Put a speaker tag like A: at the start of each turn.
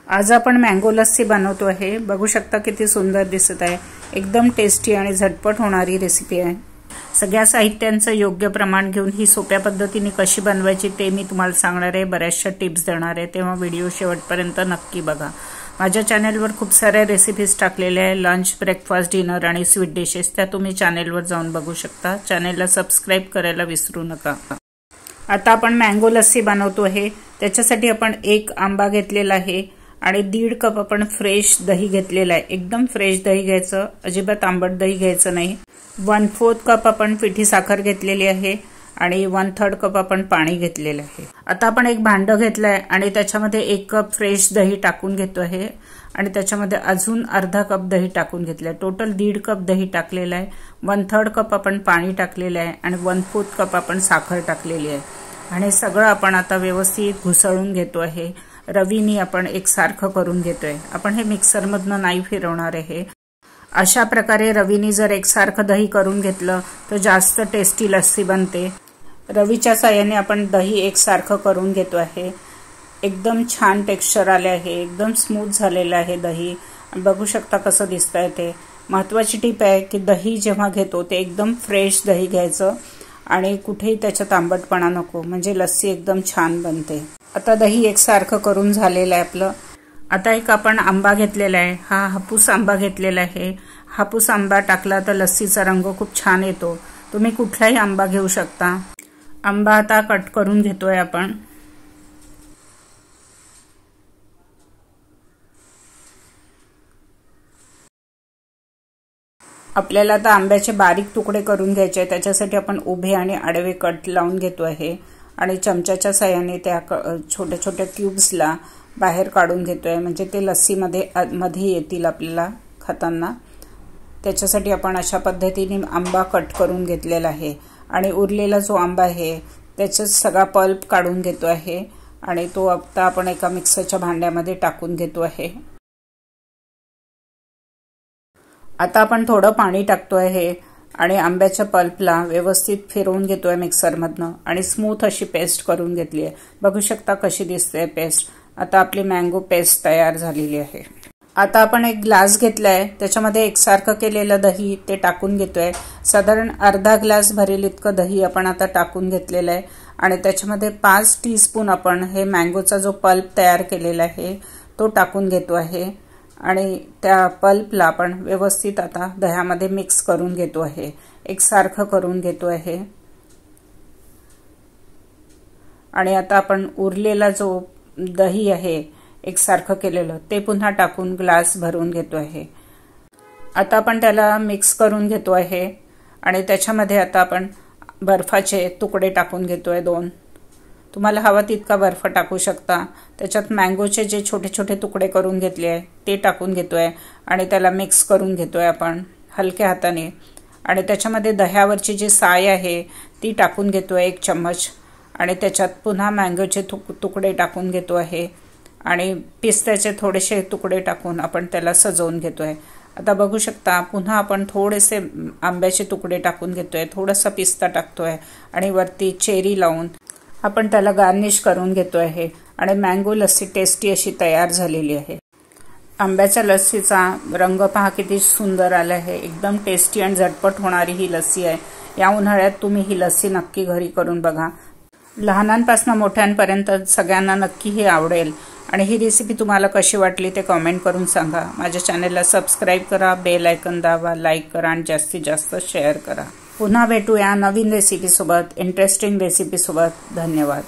A: आज आपण मँगो लस्सी बनवतो आहे। बघू शकता किती सुंदर दिसत आहे। एकदम टेस्टी आणि झटपट होणारी रेसिपी आहे। सगळ्या साहित्यांचं योग्य प्रमाण घेऊन ही सोप्या पद्धतीने कशी बनवायची ते मी तुम्हाला सांगणार आहे। बऱ्याचशा टिप्स देणार आहे, तेव्हा व्हिडिओ शेवटपर्यंत नक्की बघा। माझ्या चॅनलवर खूप साऱ्या रेसिपीज टाकलेल्या आहे, लंच, ब्रेकफास्ट, डिनर आणि स्वीट डिशेस। त्या तुम्ही चॅनलवर जाऊन बघू शकता। चॅनलला सबस्क्राइब करायला विसरू नका। आता आपण मँगो लस्सी बनवतो आहे। त्याच्यासाठी आपण एक आंबा घेतलेला आहे आणि 1.5 कप आपण फ्रेश दही घेतलेला आहे। एकदम फ्रेश दही घ्यायचं, अजिबात आंबट दही घ्यायचं नाही। 1/4 कप आपण पिठी साखर घेतलेली आहे आणि 1/3 कप आपण पाणी घेतलेलं आहे। आता आपण एक भांड घेतलंय आणि त्याच्यामध्ये 1 कप फ्रेश दही टाकून घेतो आहे आणि त्याच्यामध्ये अजून अर्धा कप दही टाकून घेतलंय। टोटल 1.5 कप दही टाकलेलं आहे। 1/3 कप आपण पाणी टाकलेलं आहे आणि 1/4 कप आपण साखर टाकलेली आहे आणि सगळं आपण आता व्यवस्थित घुसळून घेतो आहे। रवीनी आपण एकसारखं करून घेतोय। आपण हे मिक्सर मधनं नाही फिरवणार आहे। अशा प्रकारे रवीनी जर एकसारखं दही करून घेतलं तर जास्त टेस्टी लस्सी बनते। रवीच्या साहाय्याने आपण दही एकसारखं करून घेतो आहे। एकदम छान टेक्स्चर आले आहे, एकदम स्मूथ झालेलं आहे दही। बघू शकता कसं दिसतंय ते। महत्त्वाची टिप आहे की दही जेव्हा घेतो ते एकदम फ्रेश दही घ्यायचं आणि कुठेही त्याच्यात आंबटपणा नको, म्हणजे लस्सी एकदम छान बनते। आता दही एकसारखं करून झालेलं आहे आपलं। आता एक आपण आंबा घेतलेला आहे, हा हापूस आंबा घेतलेला आहे। हापूस आंबा टाकला तर लस्सीचा रंग खूप छान येतो। तुम्ही कुठलाही आंबा घेऊ शकता। आंबा आता कट करून घेतोय आपण। आपल्याला आता आंब्याचे बारीक तुकडे करून घ्यायचे आहेत। त्याच्यासाठी आपण उभे आणि आडवे कट लावून घेतो आहे आणि चमच्याच्या साहाय्याने त्या छोट्या छोट्या क्यूब्सला बाहेर काढून घेतोय, म्हणजे ते लस्सीमध्ये येतील आपल्याला खाताना। त्याच्यासाठी आपण अशा पद्धतीने आंबा कट करून घेतलेला आहे आणि उरलेला जो आंबा आहे त्याचा सगळा पल्प काढून घेतो आहे आणि तो आता आपण एका मिक्सरच्या भांड्यामध्ये टाकून घेतो आहे। आता आपण थोडं पाणी टाकतो आहे आणि आंब्याच्या पल्पला व्यवस्थित फिरवून घेतोय मिक्सरमधनं आणि स्मूथ अशी पेस्ट करून घेतली आहे। बघू शकता कशी दिसते पेस्ट। आता आपली मँगो पेस्ट तयार झालेली आहे। आता आपण एक ग्लास घेतलाय, त्याच्यामध्ये एकसारखं केलेलं दही ते टाकून घेतोय। साधारण अर्धा ग्लास भरेल इतकं दही आपण आता टाकून घेतलेलं आहे आणि त्याच्यामध्ये 5 टीस्पून आपण हे मँगोचा जो पल्प तयार केलेला आहे तो टाकून घेतो आहे आणि त्या पल्पला आपण व्यवस्थित आता दह्यामध्ये मिक्स करून घेतो आहे, एकसारखं करून घेतो आहे। आणि आता आपण उरलेला जो दही आहे एकसारखं केलेलं ते पुन्हा टाकून ग्लास भरून घेतो आहे। आता आपण त्याला मिक्स करून घेतो आहे आणि त्याच्यामध्ये आता आपण बर्फाचे तुकडे टाकून घेतोय 2। तुम्हाला हवा तितका बर्फ टाकू शकता। त्याच्यात मँगोचे जे छोटे छोटे तुकडे करून घेतले आहे ते टाकून घेतोय आणि त्याला मिक्स करून घेतोय आपण हलक्या हाताने आणि त्याच्यामध्ये दह्यावरची जी साय आहे ती टाकून घेतोय 1 चम्मच आणि त्याच्यात पुन्हा मँगोचे तुकडे टाकून घेतो आहे आणि पिस्त्याचे थोडेसे तुकडे टाकून आपण त्याला सजवून घेतोय। आता बघू शकता पुन्हा आपण थोडेसे आंब्याचे तुकडे टाकून घेतोय, थोडासा पिस्ता टाकतोय आणि वरती चेरी लावून आपण त्याला गार्निश करून घेतो आहे आणि मँगो लस्सी टेस्टी अशी तयार झालेली आहे। आंब्याच्या लस्सीचा रंग पहा किती सुंदर आला आहे। एकदम टेस्टी आणि झटपट होणारी ही लस्सी आहे। या उन्हाळ्यात तुम्ही ही लस्सी नक्की घरी करून बघा। लहानांपासून मोठ्यांपर्यंत सगळ्यांना नक्की ही आवडेल आणि ही रेसिपी तुम्हाला कशी वाटली ते कमेंट करून सांगा। माझ्या चॅनलला सबस्क्राइब करा, बेल आयकॉन दाबा, लाईक करा आणि जास्तीत जास्त शेअर करा। पुन्हा भेटूया नवीन रेसिपी सोबत, इंटरेस्टिंग रेसिपी सोबत। धन्यवाद।